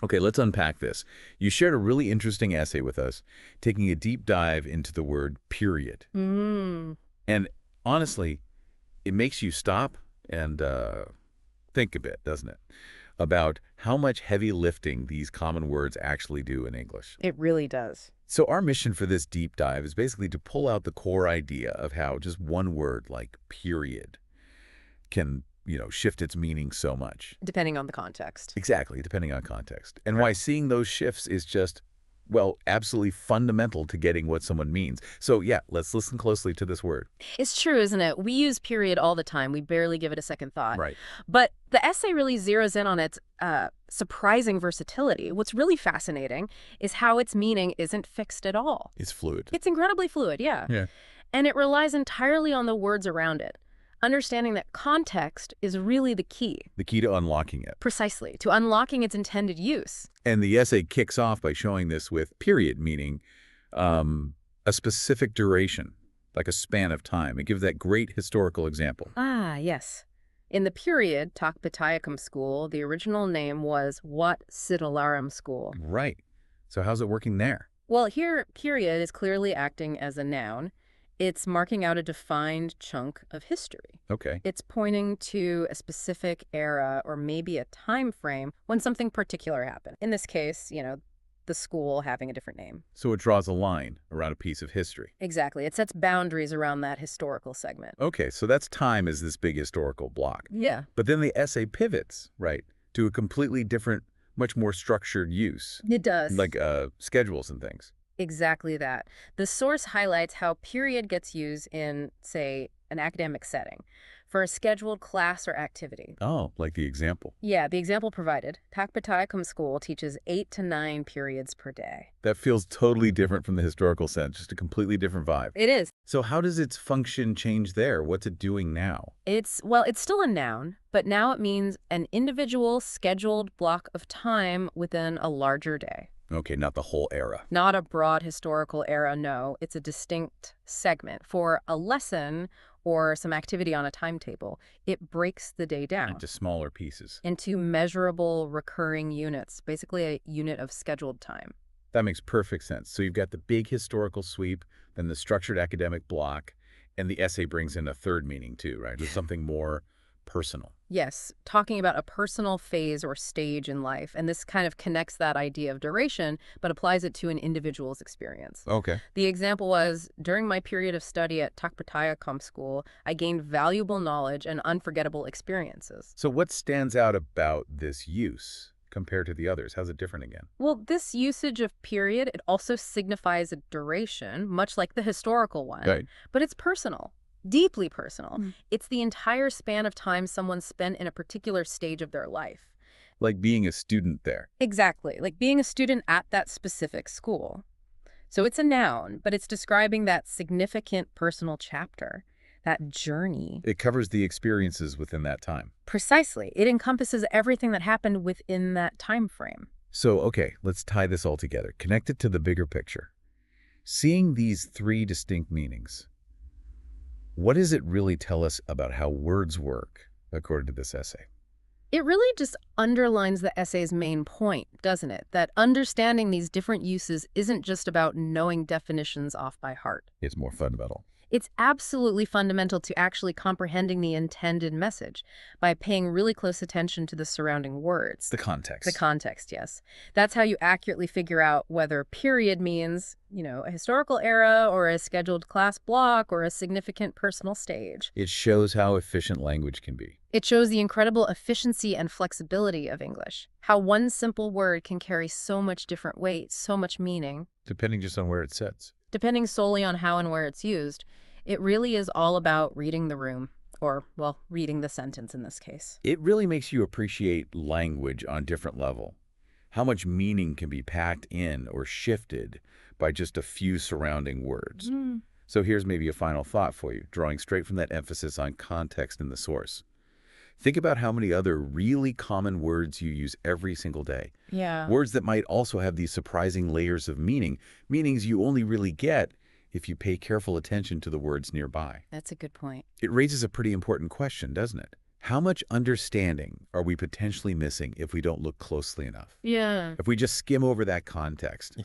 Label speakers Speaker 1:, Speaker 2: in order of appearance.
Speaker 1: Okay, let's unpack this. You shared a really interesting essay with us, taking a deep dive into the word period. And honestly, it makes you stop and think a bit, doesn't it? About how much heavy lifting these common words actually do in English.
Speaker 2: It really does.
Speaker 1: So our mission for this deep dive is basically to pull out the core idea of how just one word like period can, shift its meaning so much.
Speaker 2: Depending on the context.
Speaker 1: Exactly, depending on context. And why seeing those shifts is just, well, absolutely fundamental to getting what someone means. So yeah, let's listen closely to this word.
Speaker 2: It's true, isn't it? We use period all the time. We barely give it a second thought.
Speaker 1: Right.
Speaker 2: But the essay really zeroes in on its surprising versatility. What's really fascinating is how its meaning isn't fixed at all.
Speaker 1: It's fluid.
Speaker 2: It's incredibly fluid, yeah. And it relies entirely on the words around it. Understanding that context is really the key.
Speaker 1: The key to unlocking it.
Speaker 2: Precisely, to unlocking its intended use.
Speaker 1: And the essay kicks off by showing this with period, meaning a specific duration, like a span of time. It gives that great historical example.
Speaker 2: Ah, yes. In the period, Takpittayakhom School, the original name was Wat Sidalaram School.
Speaker 1: Right. So how's it working there?
Speaker 2: Well, here, period is clearly acting as a noun. It's marking out a defined chunk of history.
Speaker 1: Okay.
Speaker 2: It's pointing to a specific era or maybe a time frame when something particular happened. In this case, the school having a different name.
Speaker 1: So it draws a line around a piece of history.
Speaker 2: Exactly. It sets boundaries around that historical segment.
Speaker 1: Okay, so that's time as this big historical block.
Speaker 2: Yeah.
Speaker 1: But then the essay pivots, right, to a completely different, much more structured use.
Speaker 2: It does.
Speaker 1: Like schedules and things.
Speaker 2: Exactly that. The source highlights how period gets used in, say, an academic setting for a scheduled class or activity.
Speaker 1: Oh, like the example.
Speaker 2: Yeah, the example provided. Takpittayakhom School teaches 8 to 9 periods per day.
Speaker 1: That feels totally different from the historical sense, just a completely different vibe.
Speaker 2: It is.
Speaker 1: So how does its function change there? What's it doing now?
Speaker 2: It's still a noun, but now it means an individual scheduled block of time within a larger day.
Speaker 1: Okay, not the whole era.
Speaker 2: Not a broad historical era, no. It's a distinct segment. For a lesson or some activity on a timetable, it breaks the day down.
Speaker 1: Into smaller pieces.
Speaker 2: Into measurable recurring units, basically a unit of scheduled time.
Speaker 1: That makes perfect sense. So you've got the big historical sweep, then the structured academic block, and the essay brings in a third meaning too, right? There's something more personal.
Speaker 2: Yes, talking about a personal phase or stage in life. And this kind of connects that idea of duration, but applies it to an individual's experience.
Speaker 1: Okay.
Speaker 2: The example was, during my period of study at Takpittayakhom School, I gained valuable knowledge and unforgettable experiences.
Speaker 1: So what stands out about this use compared to the others? How's it different again?
Speaker 2: Well, this usage of period, it also signifies a duration, much like the historical one.
Speaker 1: Right.
Speaker 2: But it's personal. Deeply personal. It's the entire span of time someone spent in a particular stage of their life.
Speaker 1: Like being a student there.
Speaker 2: Exactly. Like being a student at that specific school. So it's a noun, but it's describing that significant personal chapter, that journey.
Speaker 1: It covers the experiences within that time.
Speaker 2: Precisely. It encompasses everything that happened within that time frame.
Speaker 1: So, okay, let's tie this all together. Connect it to the bigger picture. Seeing these three distinct meanings, what does it really tell us about how words work, according to this essay?
Speaker 2: It really just underlines the essay's main point, doesn't it? That understanding these different uses isn't just about knowing definitions off by heart.
Speaker 1: It's more fundamental.
Speaker 2: It's absolutely fundamental to actually comprehending the intended message by paying really close attention to the surrounding words.
Speaker 1: The context.
Speaker 2: The context, yes. That's how you accurately figure out whether period means, a historical era or a scheduled class block or a significant personal stage.
Speaker 1: It shows how efficient language can be.
Speaker 2: It shows the incredible efficiency and flexibility of English. How one simple word can carry so much different weight, so much meaning.
Speaker 1: Depending just on where it sits.
Speaker 2: Depending solely on how and where it's used. It really is all about reading the room, or, well, reading the sentence in this case.
Speaker 1: It really makes you appreciate language on a different level. How much meaning can be packed in or shifted by just a few surrounding words. So here's maybe a final thought for you, drawing straight from that emphasis on context in the source. Think about how many other really common words you use every single day.
Speaker 2: Yeah.
Speaker 1: Words that might also have these surprising layers of meaning, meanings you only really get if you pay careful attention to the words nearby.
Speaker 2: That's a good point.
Speaker 1: It raises a pretty important question, doesn't it? How much understanding are we potentially missing if we don't look closely enough?
Speaker 2: Yeah.
Speaker 1: If we just skim over that context?